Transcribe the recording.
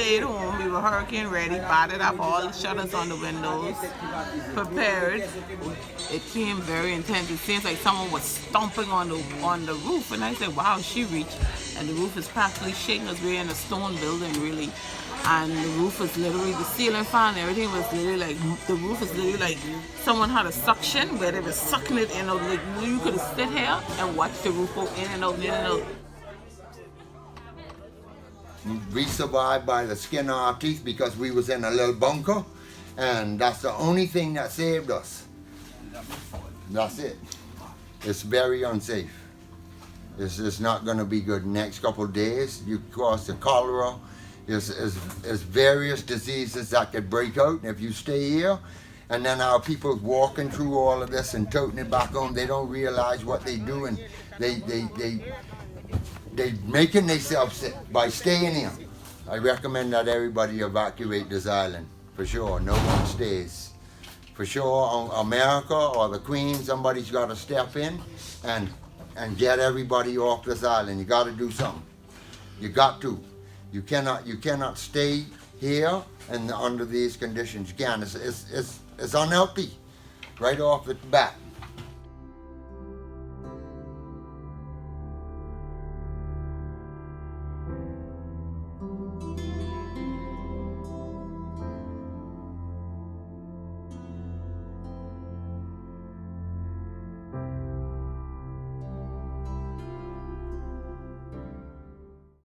stayed home. We were hurricane ready, batted up all the shutters on the windows, prepared. It came very intense. It seems like someone was stomping on the roof, and I said, "Wow!" She reached, and the roof is practically shaking because we're in a stone building, really. And the roof was literally, the ceiling fan and everything was literally like, the roof is literally like someone had a suction where they were sucking it in. Like you could have sit here and watch the roof go in and out, in and out. We survived by the skin of our teeth because we was in a little bunker, and that's the only thing that saved us. That's it. It's very unsafe. It's not going to be good. Next couple of days, you cross the cholera. There's various diseases that could break out if you stay here. And then our people walking through all of this and toting it back home, they don't realize what they do, and they making themselves sick by staying here. I recommend that everybody evacuate this island, for sure. No one stays. For sure, America or the Queen, somebody's got to step in and get everybody off this island. You got to do something. You got to. You cannot stay here and under these conditions. You can't. It's unhealthy right off the bat.